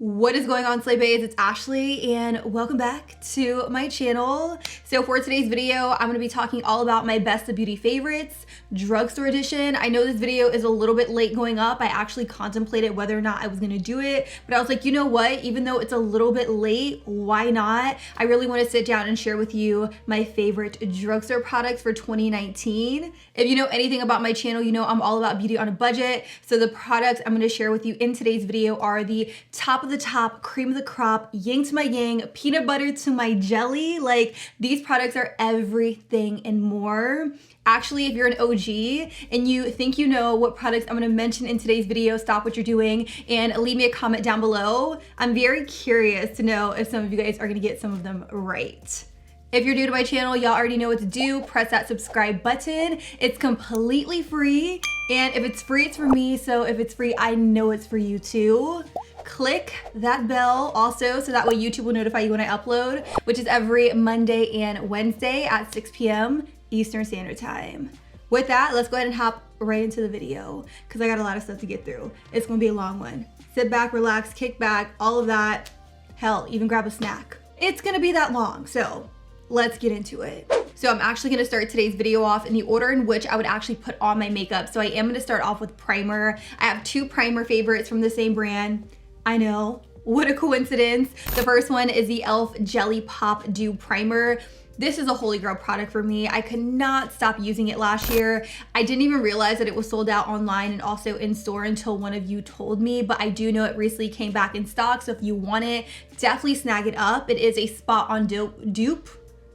What is going on, Slay Baes? It's Ashley and welcome back to my channel. So for today's video, I'm going to be talking all about my best of beauty favorites, drugstore edition. I know this video is a little bit late going up. I actually contemplated whether or not I was going to do it, but I was like, you know what? Even though it's a little bit late, why not? I really want to sit down and share with you my favorite drugstore products for 2019. If you know anything about my channel, you know I'm all about beauty on a budget. So the products I'm going to share with you in today's video are the top of the top, cream of the crop, yang to my yang, peanut butter to my jelly. Like, these products are everything and more. Actually, if you're an OG and you think you know what products I'm going to mention in today's video, stop what you're doing and leave me a comment down below. I'm very curious to know if some of you guys are going to get some of them right. If you're new to my channel, y'all already know what to do. Press that subscribe button. It's completely free. And if it's free, it's for me. So if it's free, I know it's for you too. Click that bell also so that way YouTube will notify you when I upload, which is every Monday and Wednesday at 6 p.m. Eastern Standard Time. With that, let's go ahead and hop right into the video because I got a lot of stuff to get through. It's gonna be a long one. Sit back, relax, kick back, all of that. Hell, even grab a snack. It's gonna be that long, so let's get into it. So I'm actually gonna start today's video off in the order in which I would actually put on my makeup. So I am gonna start off with primer. I have two primer favorites from the same brand. I know, what a coincidence. The first one is the e.l.f. JellyPop Dew Primer. This is a holy grail product for me. I could not stop using it last year. I didn't even realize that it was sold out online and also in store until one of you told me, but I do know it recently came back in stock. So if you want it, definitely snag it up. It is a spot on dupe.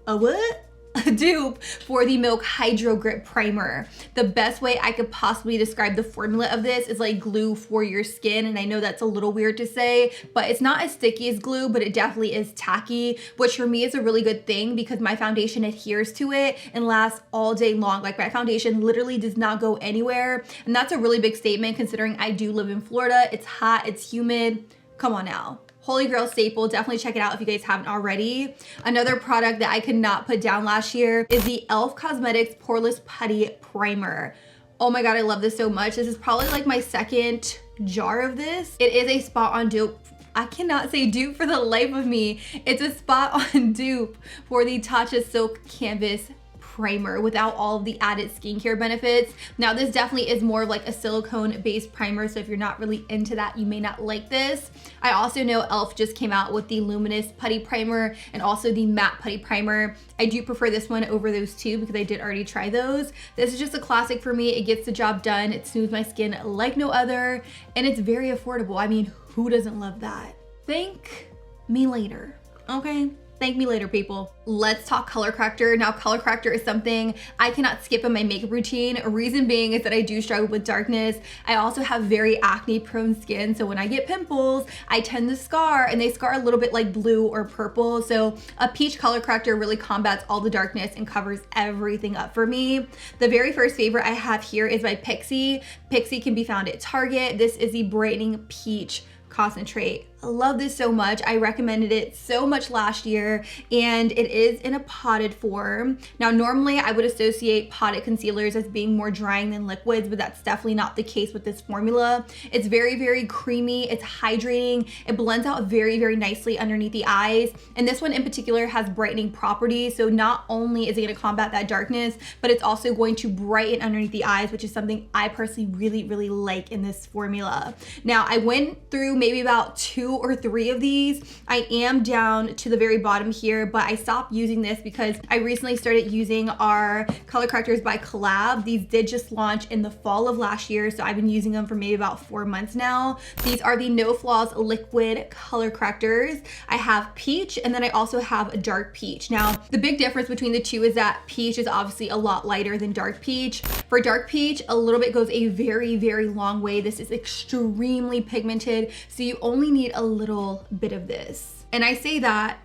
A what? A dupe for the Milk Hydro Grip Primer. The best way I could possibly describe the formula of this is like glue for your skin, and I know that's a little weird to say, but it's not as sticky as glue, but it definitely is tacky, which for me is a really good thing because my foundation adheres to it and lasts all day long. Like, my foundation literally does not go anywhere, and that's a really big statement considering I do live in Florida. It's hot, it's humid. Come on now. Holy grail staple, definitely check it out if you guys haven't already. Another product that I could not put down last year is the e.l.f. Cosmetics Poreless Putty Primer. Oh my God, I love this so much. This is probably like my second jar of this. It is a spot on dupe. I cannot say dupe for the life of me. It's a spot on dupe for the Tatcha Silk Canvas Primer without all of the added skincare benefits. Now, this definitely is more of like a silicone based primer, so if you're not really into that, you may not like this. I also know e.l.f. just came out with the luminous putty primer and also the matte putty primer. I do prefer this one over those two because I did already try those. This is just a classic for me. It gets the job done. It smooths my skin like no other, and it's very affordable. I mean, who doesn't love that? Thank me later, okay? Thank me later, people. Let's talk color corrector. Now, color corrector is something I cannot skip in my makeup routine. Reason being is that I do struggle with darkness. I also have very acne prone skin. So when I get pimples, I tend to scar, and they scar a little bit like blue or purple. So a peach color corrector really combats all the darkness and covers everything up for me. The very first favorite I have here is by Pixi. Pixi can be found at Target. This is the Brightening Peach Concentrate. I love this so much. I recommended it so much last year, and it is in a potted form. Now, normally I would associate potted concealers as being more drying than liquids, but that's definitely not the case with this formula. It's very, very creamy. It's hydrating. It blends out very, very nicely underneath the eyes. And this one in particular has brightening properties. So not only is it going to combat that darkness, but it's also going to brighten underneath the eyes, which is something I personally really, really like in this formula. Now, I went through maybe about 2 or 3 of these. I am down to the very bottom here, but I stopped using this because I recently started using our color correctors by CoL-LAB. These did just launch in the fall of last year, so I've been using them for maybe about 4 months now. These are the No Flaws liquid color correctors. I have peach, and then I also have a dark peach. Now, the big difference between the two is that peach is obviously a lot lighter than dark peach. For dark peach, a little bit goes a very, very long way. This is extremely pigmented, so you only need a little bit of this. And I say that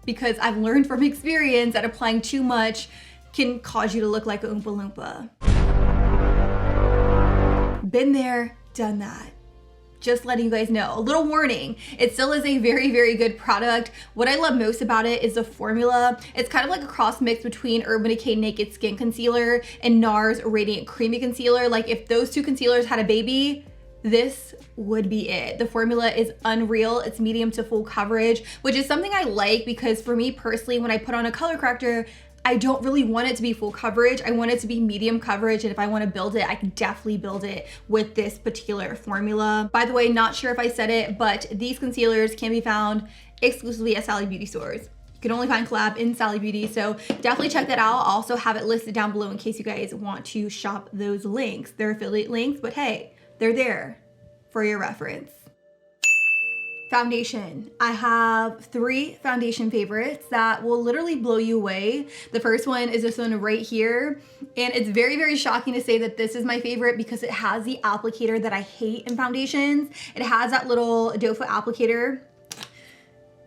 because I've learned from experience that applying too much can cause you to look like a Oompa Loompa. Been there, done that. Just letting you guys know. A little warning, it still is a very, very good product. What I love most about it is the formula. It's kind of like a cross mix between Urban Decay Naked Skin Concealer and NARS Radiant Creamy Concealer. Like, if those two concealers had a baby, this would be it. The formula is unreal. It's medium to full coverage, which is something I like because for me personally, when I put on a color corrector, I don't really want it to be full coverage. I want it to be medium coverage, and if I want to build it, I can definitely build it with this particular formula. By the way, not sure if I said it, but these concealers can be found exclusively at Sally Beauty stores. You can only find CoL-LAB in Sally Beauty, so definitely check that out. I'll also have it listed down below in case you guys want to shop those links. They're affiliate links, but hey, they're there for your reference. Foundation. I have 3 foundation favorites that will literally blow you away. The first one is this one right here. And it's very, very shocking to say that this is my favorite because it has the applicator that I hate in foundations. It has that little doe foot applicator.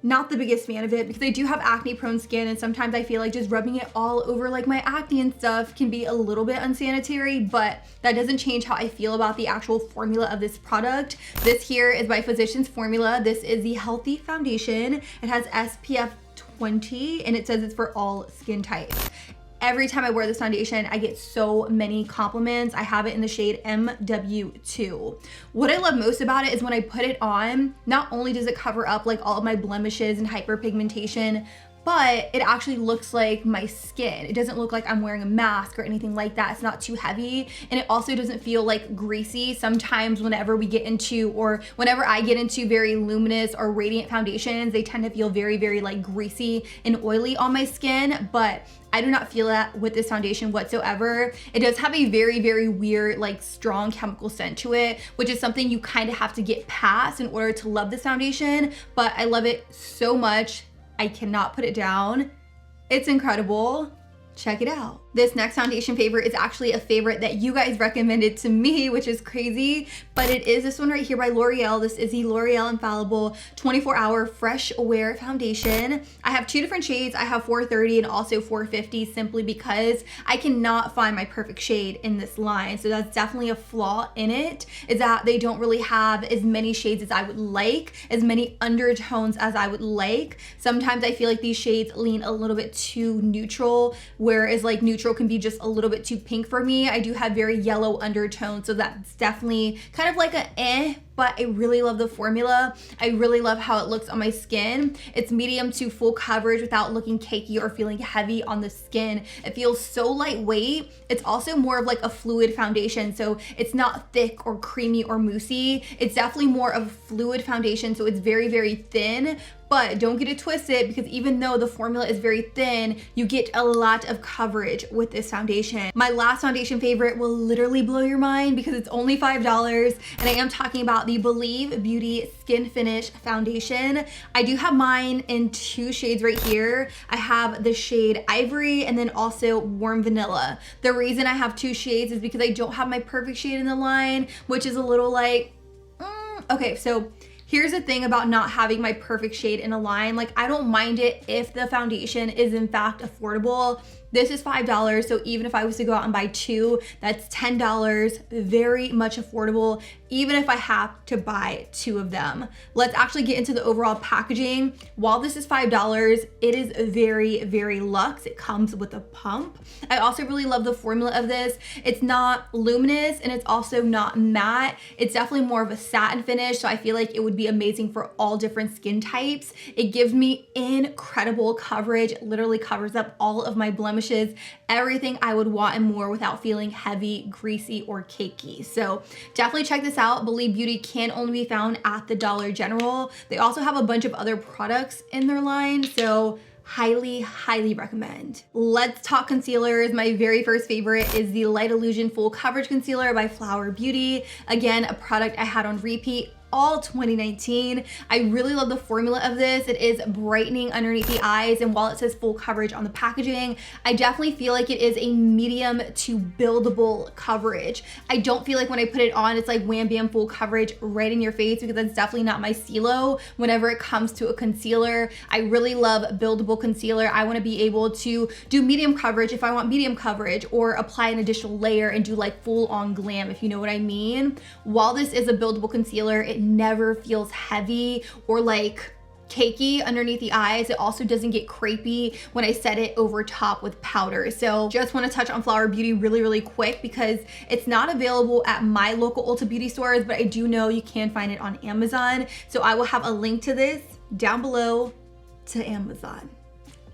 Not the biggest fan of it because I do have acne prone skin, and sometimes I feel like just rubbing it all over like my acne and stuff can be a little bit unsanitary, but that doesn't change how I feel about the actual formula of this product. This here is by Physcians formula. This is the Healthy Foundation. It has SPF 20 and it says it's for all skin types. Every time I wear this foundation, I get so many compliments. I have it in the shade MW2. What I love most about it is when I put it on, not only does it cover up like all of my blemishes and hyperpigmentation, but it actually looks like my skin. It doesn't look like I'm wearing a mask or anything like that. It's not too heavy, and it also doesn't feel like greasy. Sometimes whenever we get into, or whenever I get into very luminous or radiant foundations, they tend to feel very, very like greasy and oily on my skin, but I do not feel that with this foundation whatsoever. It does have a very, very weird, like strong chemical scent to it, which is something you kind of have to get past in order to love this foundation, but I love it so much. I cannot put it down. It's incredible. Check it out. This next foundation favorite is actually a favorite that you guys recommended to me, which is crazy, but it is this one right here by L'Oreal. This is the L'Oreal Infallible 24-Hour Fresh Aware Foundation. I have 2 different shades. I have 430 and also 450 simply because I cannot find my perfect shade in this line. So that's definitely a flaw in it, is that they don't really have as many shades as I would like, as many undertones as I would like. Sometimes I feel like these shades lean a little bit too neutral, whereas like neutral can be just a little bit too pink for me. I do have very yellow undertones, so that's definitely kind of like a but I really love the formula. I really love how it looks on my skin. It's medium to full coverage without looking cakey or feeling heavy on the skin. It feels so lightweight. It's also more of like a fluid foundation, so it's not thick or creamy or moussey. It's definitely more of a fluid foundation, so it's very, very thin. But don't get it twisted, because even though the formula is very thin, you get a lot of coverage with this foundation. My last foundation favorite will literally blow your mind because it's only $5, and I am talking about the Believe Beauty Skin Finish Foundation. I do have mine in 2 shades right here. I have the shade Ivory and then also Warm Vanilla. The reason I have 2 shades is because I don't have my perfect shade in the line, which is a little like, okay, so here's the thing about not having my perfect shade in a line. Like, I don't mind it if the foundation is in fact affordable. This is $5, so even if I was to go out and buy 2, that's $10, very much affordable, even if I have to buy 2 of them. Let's actually get into the overall packaging. While this is $5, it is very, very luxe. It comes with a pump. I also really love the formula of this. It's not luminous and it's also not matte. It's definitely more of a satin finish, so I feel like it would be amazing for all different skin types. It gives me incredible coverage. It literally covers up all of my blemishes, everything I would want and more without feeling heavy, greasy, or cakey. So definitely check this out. Believe Beauty can only be found at the Dollar General. They also have a bunch of other products in their line, so highly, highly recommend. Let's talk concealers. My very first favorite is the Light Illusion Full Coverage Concealer by Flower Beauty. Again, a product I had on repeat all 2019. I really love the formula of this. It is brightening underneath the eyes, and while it says full coverage on the packaging, I definitely feel like it is a medium to buildable coverage. I don't feel like when I put it on, it's like wham bam full coverage right in your face, because that's definitely not my stilo whenever it comes to a concealer. I really love buildable concealer. I want to be able to do medium coverage if I want medium coverage, or apply an additional layer and do like full on glam, if you know what I mean. While this is a buildable concealer, it never feels heavy or like cakey underneath the eyes. It also doesn't get crepey when I set it over top with powder. So just want to touch on Flower Beauty really quick because it's not available at my local Ulta Beauty stores, but I do know you can find it on Amazon. So I will have a link to this down below to Amazon.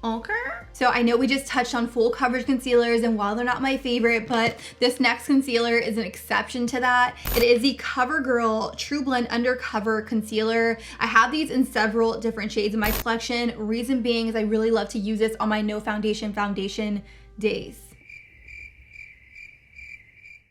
Okay. So I know we just touched on full coverage concealers, and while they're not my favorite, but this next concealer is an exception to that. It is the CoverGirl TruBlend Undercover Concealer. I have these in several different shades in my collection. Reason being is I really love to use this on my no foundation days.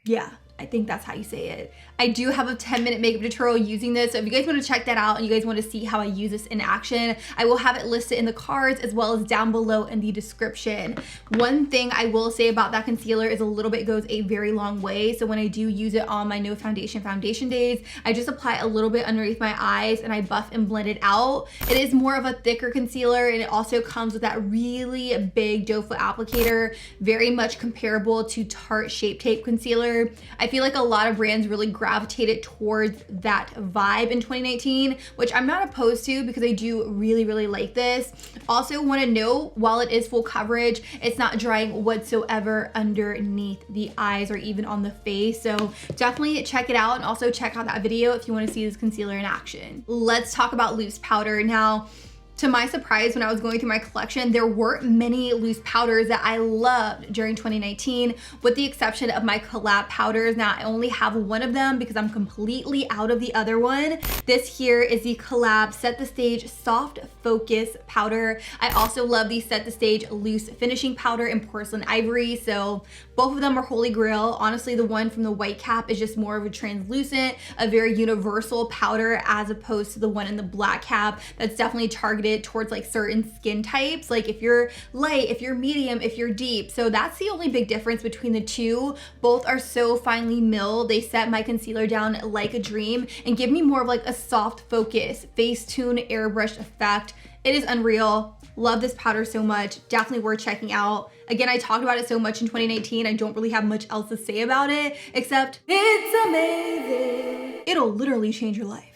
Yeah, I think that's how you say it. I do have a 10-minute makeup tutorial using this, so if you guys want to check that out and you guys want to see how I use this in action, I will have it listed in the cards as well as down below in the description. One thing I will say about that concealer is a little bit goes a very long way. So when I do use it on my no foundation days, I just apply a little bit underneath my eyes and I buff and blend it out. It is more of a thicker concealer, and it also comes with that really big doe foot applicator, very much comparable to Tarte Shape Tape Concealer. I feel like a lot of brands really gravitated towards that vibe in 2019, which I'm not opposed to because I do really like this. Also want to note, while it is full coverage, it's not drying whatsoever underneath the eyes or even on the face. So definitely check it out, and also check out that video if you want to see this concealer in action. Let's talk about loose powder. Now, to my surprise, when I was going through my collection, there weren't many loose powders that I loved during 2019, with the exception of my COL-LAB powders. Now, I only have one of them because I'm completely out of the other one. This here is the COL-LAB Set the Stage Soft Focus Powder. I also love the Set the Stage Loose Finishing Powder in Porcelain Ivory. So both of them are holy grail. Honestly, the one from the white cap is just more of a translucent, a very universal powder, as opposed to the one in the black cap that's definitely targeted towards like certain skin types, like if you're light, if you're medium, if you're deep. So that's the only big difference between the two. Both are so finely milled. They set my concealer down like a dream and give me more of like a soft focus, Facetune airbrush effect. It is unreal. Love this powder so much. Definitely worth checking out. Again, I talked about it so much in 2019. I don't really have much else to say about it, except it's amazing. It'll literally change your life.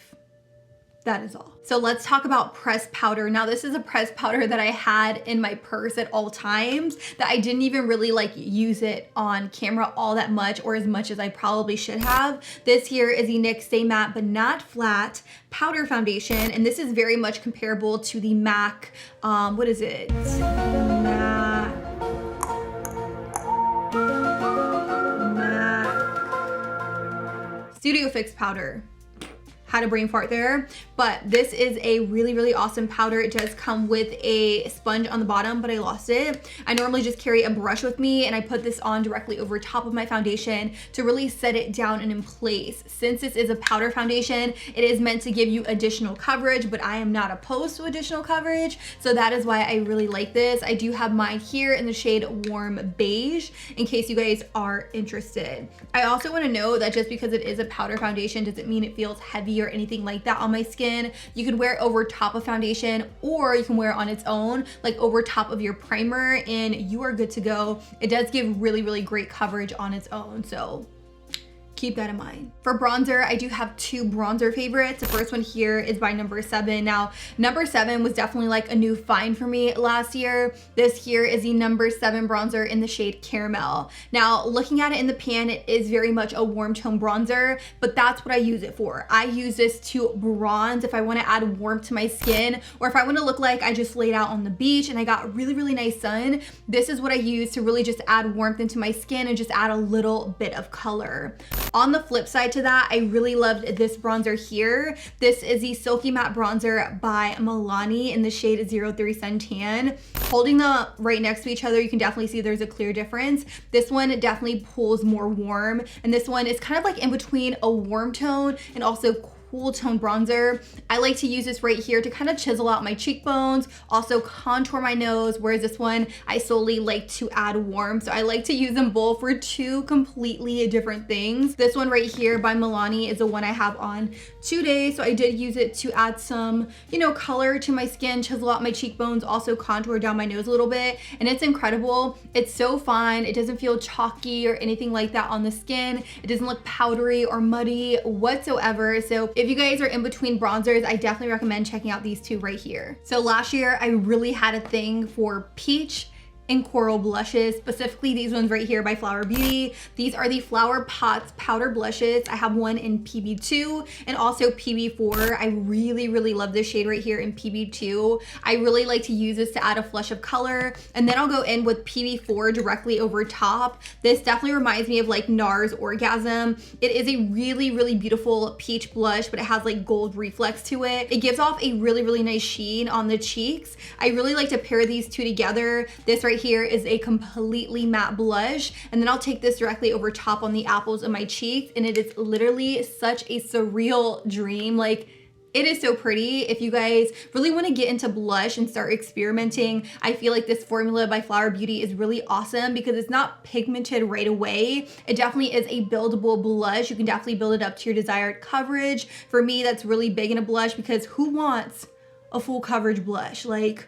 That is all. So let's talk about pressed powder. Now, this is a pressed powder that I had in my purse at all times, that I didn't even really like use it on camera all that much, or as much as I probably should have. This here is the NYX Stay Matte But Not Flat Powder Foundation, and this is very much comparable to the MAC, what is it? MAC Studio Fix powder. Had a brain fart there, but this is a really awesome powder. It does come with a sponge on the bottom, but I lost it. I normally just carry a brush with me, and I put this on directly over top of my foundation to really set it down and in place. Since this is a powder foundation, it is meant to give you additional coverage, but I am not opposed to additional coverage, so that is why I really like this. I do have mine here in the shade Warm Beige, in case you guys are interested. I also want to know that just because it is a powder foundation doesn't mean it feels heavy or anything like that on my skin. You can wear it over top of foundation, or you can wear it on its own, like over top of your primer, and you are good to go. It does give really great coverage on its own, so keep that in mind. For bronzer, I do have two bronzer favorites. The first one here is by No. 7. Now, No. 7 was definitely like a new find for me last year. This here is the No. 7 bronzer in the shade Caramel. Now, looking at it in the pan, it is very much a warm tone bronzer, but that's what I use it for. I use this to bronze if I want to add warmth to my skin, or if I want to look like I just laid out on the beach and I got really nice sun. This is what I use to really just add warmth into my skin and just add a little bit of color. On the flip side to that, I really loved this bronzer here. This is the Silky Matte Bronzer by Milani in the shade 03 Suntan. Holding them right next to each other, you can definitely see there's a clear difference. This one definitely pulls more warm, and this one is kind of like in between a warm tone and also cool tone bronzer. I like to use this right here to kind of chisel out my cheekbones, also contour my nose, whereas this one I solely like to add warmth. So I like to use them both for two completely different things. This one right here by Milani is the one I have on today, so I did use it to add some, you know, color to my skin, chisel out my cheekbones, also contour down my nose a little bit, and it's incredible. It's so fine. It doesn't feel chalky or anything like that on the skin. It doesn't look powdery or muddy whatsoever. So if if you guys are in between bronzers, I definitely recommend checking out these two right here. So last year, I really had a thing for peach and coral blushes, specifically these ones right here by Flower Beauty. These are the Flower Pots powder blushes. I have one in PB2 and also PB4. I really love this shade right here in PB2. I really like to use this to add a flush of color, and then I'll go in with PB4 directly over top. This definitely reminds me of like NARS Orgasm. It is a really beautiful peach blush, but it has like gold reflex to it. It gives off a really nice sheen on the cheeks. I really like to pair these two together. This right here is a completely matte blush, and then I'll take this directly over top on the apples of my cheeks, and it is literally such a surreal dream. Like, it is so pretty. If you guys really want to get into blush and start experimenting, I feel like this formula by Flower Beauty is really awesome because it's not pigmented right away. It definitely is a buildable blush. You can definitely build it up to your desired coverage. For me, that's really big in a blush because who wants a full coverage blush? Like,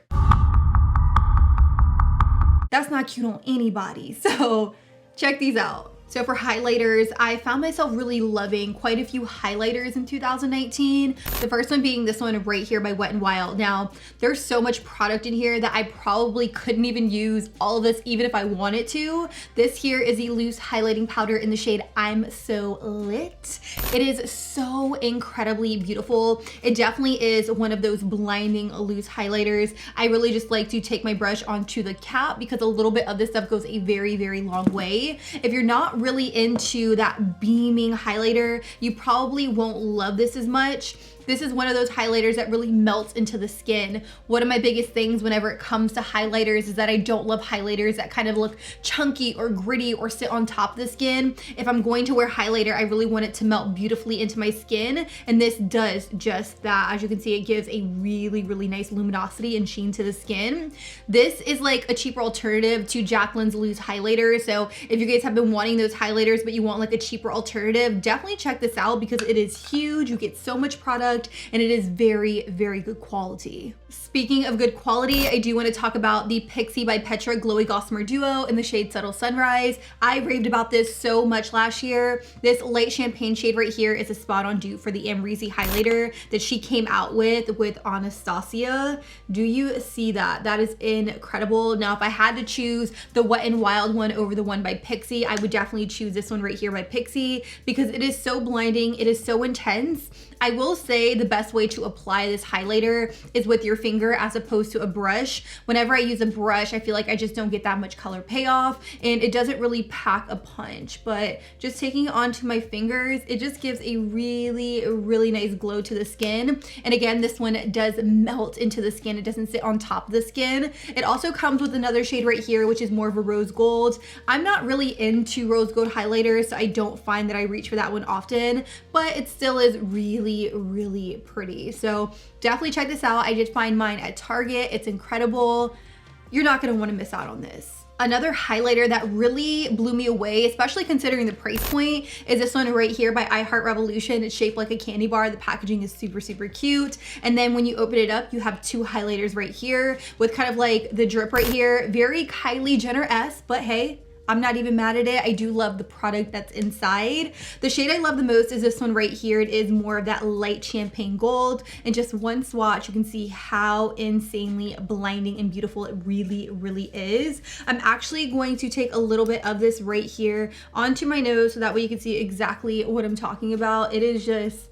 that's not cute on anybody. So check these out. So for highlighters, I found myself really loving quite a few highlighters in 2019. The first one being this one right here by Wet n Wild. Now, there's so much product in here that I probably couldn't even use all of this even if I wanted to. This here is the loose highlighting powder in the shade I'm So Lit. It is so incredibly beautiful. It definitely is one of those blinding loose highlighters. I really just like to take my brush onto the cap because a little bit of this stuff goes a very long way. If you're not really into that beaming highlighter, you probably won't love this as much. This is one of those highlighters that really melts into the skin. One of my biggest things whenever it comes to highlighters is that I don't love highlighters that kind of look chunky or gritty or sit on top of the skin. If I'm going to wear highlighter, I really want it to melt beautifully into my skin, and this does just that. As you can see, it gives a really nice luminosity and sheen to the skin. This is like a cheaper alternative to Jaclyn's loose highlighter. So if you guys have been wanting those highlighters but you want like a cheaper alternative, definitely check this out because it is huge. You get so much product and it is very good quality. Speaking of good quality, I do want to talk about the Pixi by Petra Glowy Gossamer Duo in the shade Subtle Sunrise. I raved about this so much last year. This light champagne shade right here is a spot on dupe for the Amrezy highlighter that she came out with Anastasia. Do you see that? That is incredible. Now, if I had to choose the Wet n Wild one over the one by Pixi, I would definitely choose this one right here by Pixi because it is so blinding. It is so intense. I will say the best way to apply this highlighter is with your finger as opposed to a brush. Whenever I use a brush, I feel like I just don't get that much color payoff and it doesn't really pack a punch, but just taking it onto my fingers, it just gives a really nice glow to the skin. And again, this one does melt into the skin. It doesn't sit on top of the skin. It also comes with another shade right here, which is more of a rose gold. I'm not really into rose gold highlighters, so I don't find that I reach for that one often, but it still is really pretty. So definitely check this out. I did find mine at Target. It's incredible. You're not going to want to miss out on this. Another highlighter that really blew me away, especially considering the price point, is this one right here by I Heart Revolution. It's shaped like a candy bar. The packaging is super cute. And then when you open it up, you have two highlighters right here with kind of like the drip right here. Very Kylie Jenner-esque, but hey, I'm not even mad at it. I do love the product that's inside. The shade I love the most is this one right here. It is more of that light champagne gold. And just one swatch, you can see how insanely blinding and beautiful it really is. I'm actually going to take a little bit of this right here onto my nose so that way you can see exactly what I'm talking about. It is just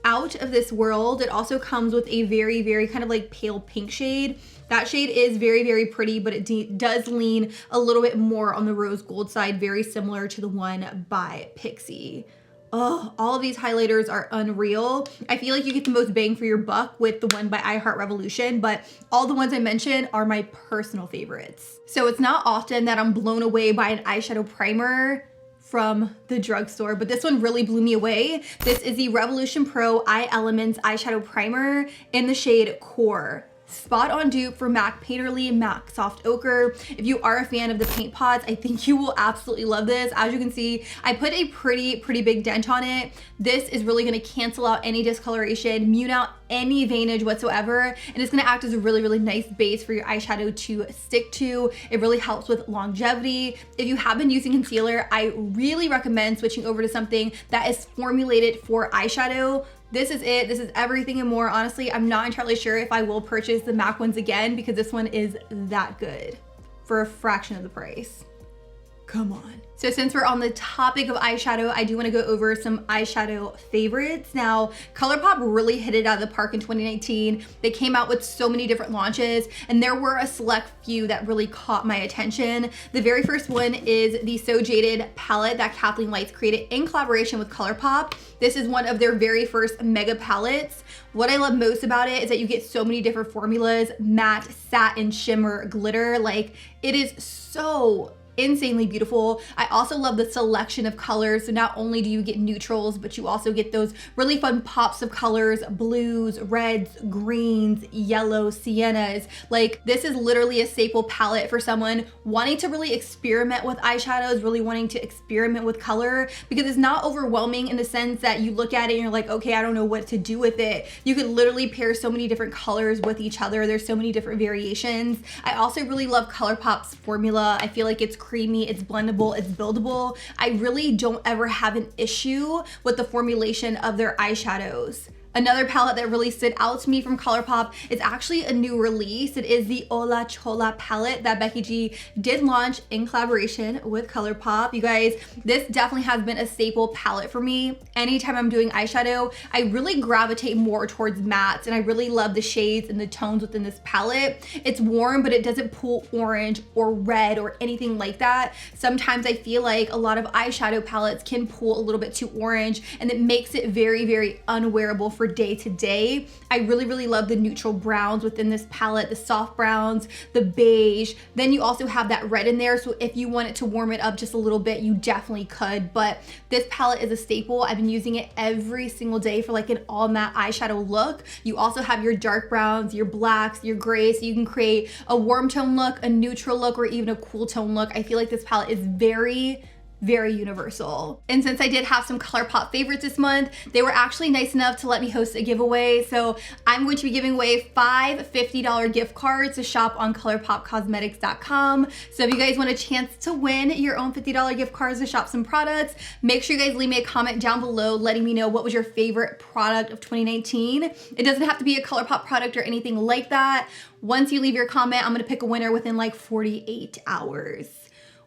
out of this world. It also comes with a very kind of like pale pink shade. That shade is very pretty, but it does lean a little bit more on the rose gold side, very similar to the one by Pixi. Oh, all of these highlighters are unreal. I feel like you get the most bang for your buck with the one by I Heart Revolution, but all the ones I mentioned are my personal favorites. So it's not often that I'm blown away by an eyeshadow primer from the drugstore, but this one really blew me away. This is the Revolution Pro Eye Elements eyeshadow primer in the shade Core. Spot on dupe for MAC Painterly MAC Soft Ochre. If you are a fan of the paint pots, I think you will absolutely love this. As you can see, I put a pretty big dent on it. This is really gonna cancel out any discoloration, mute out any veinage whatsoever, and it's gonna act as a really nice base for your eyeshadow to stick to. It really helps with longevity. If you have been using concealer, I really recommend switching over to something that is formulated for eyeshadow. This is it. This is everything and more. Honestly, I'm not entirely sure if I will purchase the MAC ones again because this one is that good for a fraction of the price. Come on. So since we're on the topic of eyeshadow, I do want to go over some eyeshadow favorites. Now, Colourpop really hit it out of the park in 2019. They came out with so many different launches, and there were a select few that really caught my attention. The very first one is the So Jaded palette that Kathleen Lights created in collaboration with Colourpop. This is one of their very first mega palettes. What I love most about it is that you get so many different formulas, matte, satin, shimmer, glitter. Like, it is so insanely beautiful. I also love the selection of colors. So not only do you get neutrals, but you also get those really fun pops of colors, blues, reds, greens, yellows, siennas. Like, this is literally a staple palette for someone wanting to really experiment with eyeshadows, really wanting to experiment with color, because it's not overwhelming in the sense that you look at it and you're like, okay, I don't know what to do with it. You could literally pair so many different colors with each other. There's so many different variations. I also really love Colourpop's formula. I feel like it's creamy, it's blendable, it's buildable. I really don't ever have an issue with the formulation of their eyeshadows. Another palette that really stood out to me from Colourpop is actually a new release. It is the Hola Chola palette that Becky G did launch in collaboration with Colourpop. You guys, this definitely has been a staple palette for me. Anytime I'm doing eyeshadow, I really gravitate more towards mattes, and I really love the shades and the tones within this palette. It's warm, but it doesn't pull orange or red or anything like that. Sometimes I feel like a lot of eyeshadow palettes can pull a little bit too orange, and it makes it very, very unwearable for day to day. I really love the neutral browns within this palette, the soft browns, the beige. Then you also have that red in there, so if you wanted to warm it up just a little bit, you definitely could. But this palette is a staple. I've been using it every single day for like an all matte eyeshadow look. You also have your dark browns, your blacks, your grays, so you can create a warm tone look, a neutral look, or even a cool tone look. I feel like this palette is very universal. And since I did have some Colourpop favorites this month, they were actually nice enough to let me host a giveaway. So I'm going to be giving away 5 $50 gift cards to shop on ColourPopCosmetics.com. So if you guys want a chance to win your own $50 gift cards to shop some products, make sure you guys leave me a comment down below letting me know what was your favorite product of 2019. It doesn't have to be a Colourpop product or anything like that. Once you leave your comment, I'm gonna pick a winner within like 48 hours.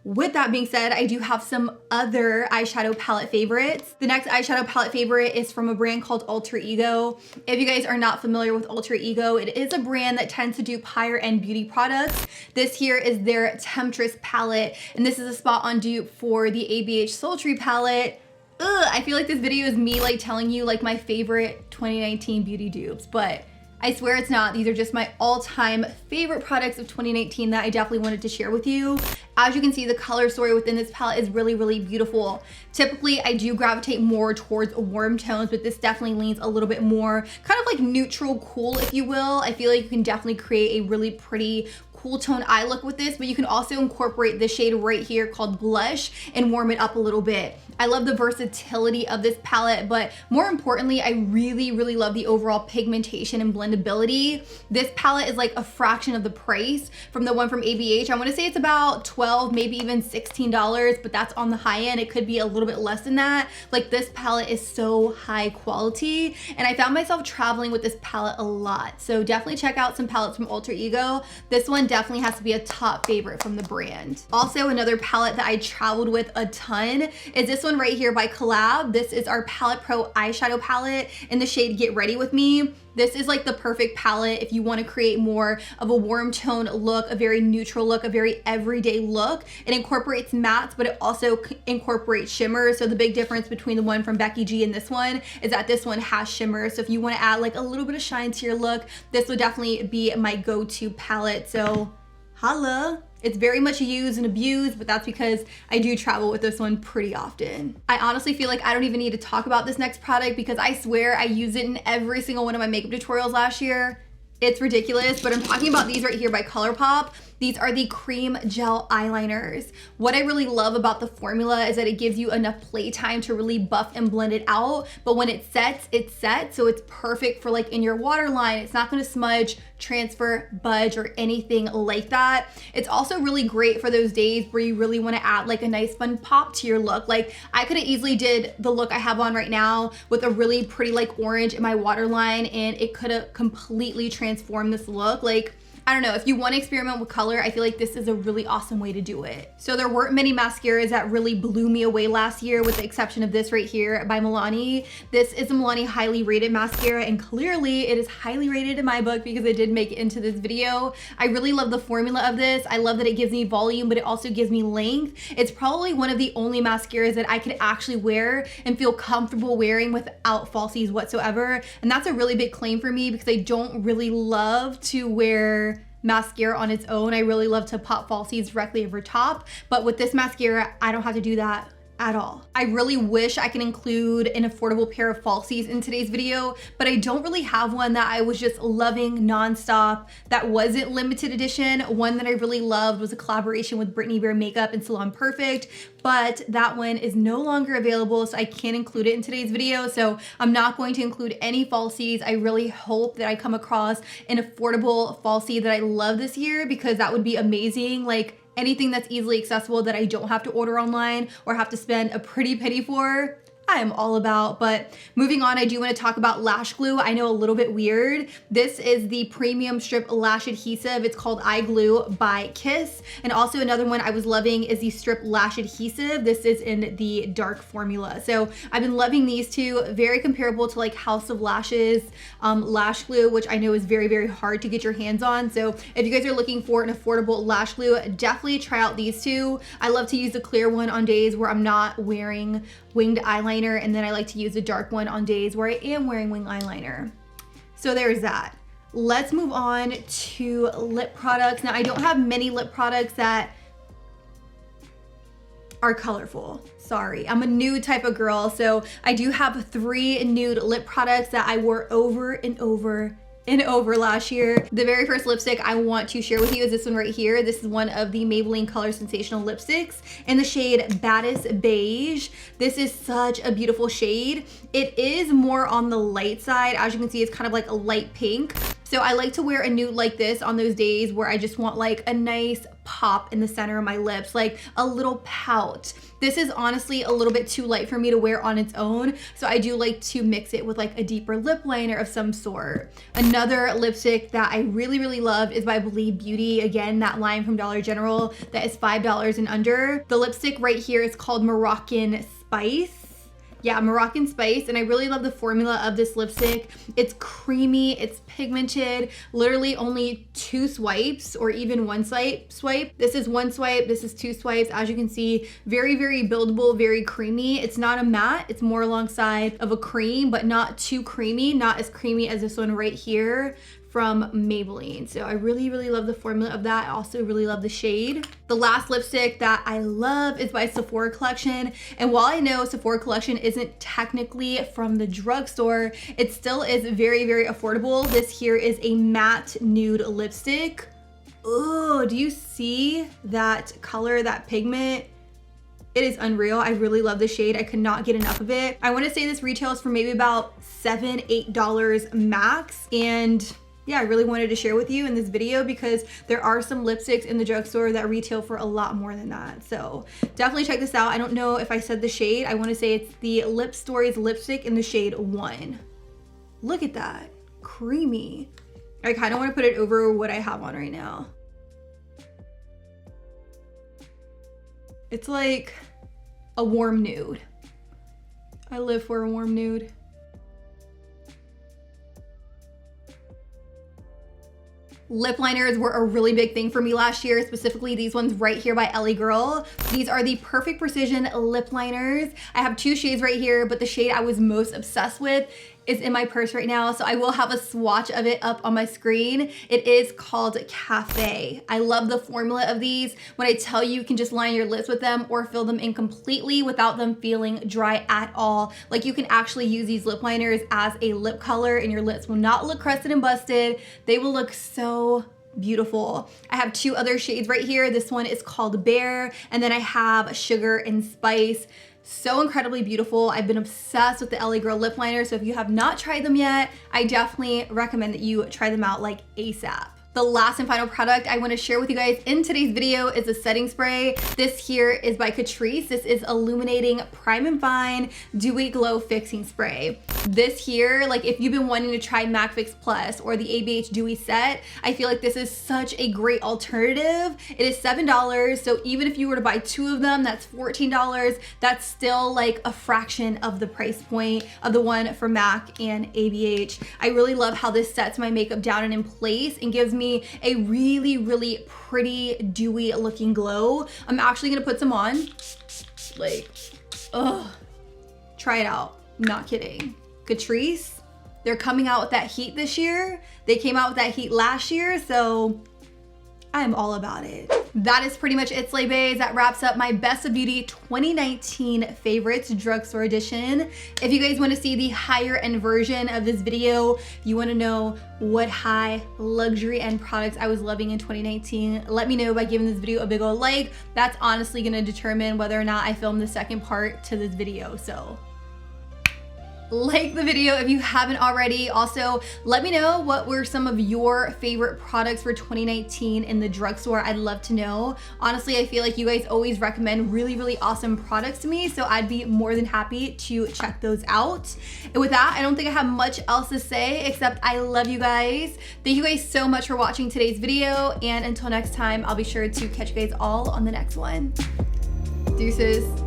With that being said, I do have some other eyeshadow palette favorites. The next eyeshadow palette favorite is from a brand called Alter Ego. If you guys are not familiar with Alter Ego, it is a brand that tends to do higher end beauty products. This here is their Temptress palette, and this is a spot on dupe for the ABH Sultry palette. I feel like this video is me like telling you like my favorite 2019 beauty dupes, but I swear it's not. These are just my all-time favorite products of 2019 that I definitely wanted to share with you. As you can see, the color story within this palette is really beautiful. Typically, I do gravitate more towards warm tones, but this definitely leans a little bit more kind of like neutral cool, if you will. I feel like you can definitely create a really pretty cool tone eye look with this, but you can also incorporate the shade right here called Blush and warm it up a little bit. I love the versatility of this palette, but more importantly, I really love the overall pigmentation and blendability. This palette is like a fraction of the price from the one from ABH. I want to say it's about $12, maybe even $16, but that's on the high end. It could be a little bit less than that. Like, this palette is so high quality, and I found myself traveling with this palette a lot. So definitely check out some palettes from Alter Ego. This one definitely has to be a top favorite from the brand. Also, another palette that I traveled with a ton is this one right here by CoL-LAB. This is our Palette Pro eyeshadow palette in the shade Get Ready With Me. This is like the perfect palette if you want to create more of a warm tone look, a very neutral look, a very everyday look. It incorporates mattes, but it also incorporates shimmers. So the big difference between the one from Becky G and this one is that this one has shimmers. So if you want to add like a little bit of shine to your look, this would definitely be my go-to palette. So holla. It's very much used and abused, but that's because I do travel with this one pretty often. I honestly feel like I don't even need to talk about this next product because I swear I use it in every single one of my makeup tutorials last year. It's ridiculous, but I'm talking about these right here by Colourpop. These are the cream gel eyeliners. What I really love about the formula is that it gives you enough play time to really buff and blend it out, but when it sets, it's set, so it's perfect for like in your waterline. It's not gonna smudge, transfer, budge, or anything like that. It's also really great for those days where you really wanna add like a nice fun pop to your look. Like I could have easily did the look I have on right now with a really pretty like orange in my waterline, and it could have completely transformed this look. Like, I don't know, if you want to experiment with color, I feel like this is a really awesome way to do it. So there weren't many mascaras that really blew me away last year, with the exception of this right here by Milani. This is a Milani highly rated mascara, and clearly it is highly rated in my book because it did make it into this video. I really love the formula of this. I love that it gives me volume, but it also gives me length. It's probably one of the only mascaras that I could actually wear and feel comfortable wearing without falsies whatsoever. And that's a really big claim for me because I don't really love to wear mascara on its own. I really love to pop falsies directly over top, but with this mascara, I don't have to do that at all. I really wish I could include an affordable pair of falsies in today's video, but I don't really have one that I was just loving nonstop that wasn't limited edition. One that I really loved was a collaboration with Brittany Bare Makeup and Salon Perfect, but that one is no longer available, so I can't include it in today's video. So I'm not going to include any falsies. I really hope that I come across an affordable falsie that I love this year, because that would be amazing. Like anything that's easily accessible that I don't have to order online or have to spend a pretty penny for, I am all about. But moving on, I do want to talk about lash glue. I know, a little bit weird. This is the premium strip lash adhesive. It's called Eye Glue by Kiss. And also another one I was loving is the strip lash adhesive. This is in the dark formula. So I've been loving these two. Very comparable to like House of Lashes lash glue, which I know is very, very hard to get your hands on. So if you guys are looking for an affordable lash glue, definitely try out these two. I love to use the clear one on days where I'm not wearing winged eyeliner, and then I like to use the dark one on days where I am wearing winged eyeliner. So there's that. Let's move on to lip products. Now, I don't have many lip products that are colorful. Sorry, I'm a nude type of girl, so I do have 3 nude lip products that I wore over and over last year. The very first lipstick I want to share with you is this one right here. This is one of the Maybelline Color Sensational lipsticks in the shade Baddest Beige. This is such a beautiful shade. It is more on the light side. As you can see, it's kind of like a light pink. So I like to wear a nude like this on those days where I just want like a nice pop in the center of my lips, like a little pout. This is honestly a little bit too light for me to wear on its own, so I do like to mix it with like a deeper lip liner of some sort. Another lipstick that I really, really love is by Believe Beauty. Again, that line from Dollar General that is $5 and under. The lipstick right here is called Moroccan Spice. Yeah, Moroccan Spice, and I really love the formula of this lipstick. It's creamy, it's pigmented, literally only 2 swipes or even 1 swipe. This is 1 swipe, this is 2 swipes. As you can see, very, very buildable, very creamy. It's not a matte, it's more alongside of a cream, but not too creamy, not as creamy as this one right here from Maybelline. So I really, really love the formula of that. I also really love the shade. The last lipstick that I love is by Sephora Collection. And while I know Sephora Collection isn't technically from the drugstore, it still is very, very affordable. This here is a matte nude lipstick. Oh, do you see that color, that pigment? It is unreal. I really love the shade. I could not get enough of it. I want to say this retails for maybe about $7, $8 max. And yeah, I really wanted to share with you in this video because there are some lipsticks in the drugstore that retail for a lot more than that. So definitely check this out. I don't know if I said the shade. I want to say it's the Lip Stories lipstick in the shade 1. Look at that. Creamy. I kind of want to put it over what I have on right now. It's like a warm nude. I live for a warm nude. Lip liners were a really big thing for me last year, specifically these ones right here by LA Girl. These are the Perfect Precision lip liners. I have 2 shades right here, but the shade I was most obsessed with is in my purse right now, so I will have a swatch of it up on my screen. It is called Cafe. I love the formula of these. When I tell you can just line your lips with them or fill them in completely without them feeling dry at all. Like you can actually use these lip liners as a lip color and your lips will not look crusted and busted. They will look so beautiful. I have two other shades right here. This one is called Bear, and then I have Sugar and Spice. So incredibly beautiful. I've been obsessed with the LA Girl lip liner, so if you have not tried them yet, I definitely recommend that you try them out like ASAP. The last and final product I want to share with you guys in today's video is a setting spray. This here is by Catrice. This is Illuminating Prime and Fine Dewy Glow Fixing Spray. This here, like if you've been wanting to try MAC Fix Plus or the ABH Dewy set, I feel like this is such a great alternative. It is $7, so even if you were to buy two of them, that's $14. That's still like a fraction of the price point of the one for MAC and ABH. I really love how this sets my makeup down and in place and gives me a really pretty dewy looking glow. I'm actually gonna put some on. Like, ugh, try it out. I'm not kidding. Catrice, they're coming out with that heat this year. They came out with that heat last year, so I'm all about it. That is pretty much it, Slay Baes. That wraps up my Best of Beauty 2019 favorites drugstore edition. If you guys want to see the higher end version of this video, if you want to know what high luxury end products I was loving in 2019, let me know by giving this video a big old like. That's honestly going to determine whether or not I film the second part to this video. So like the video if you haven't already. Also, let me know what were some of your favorite products for 2019 in the drugstore. I'd love to know. Honestly, I feel like you guys always recommend really awesome products to me, so I'd be more than happy to check those out. And with that, I don't think I have much else to say except I love you guys. Thank you guys so much for watching today's video, and until next time, I'll be sure to catch you guys all on the next one. Deuces.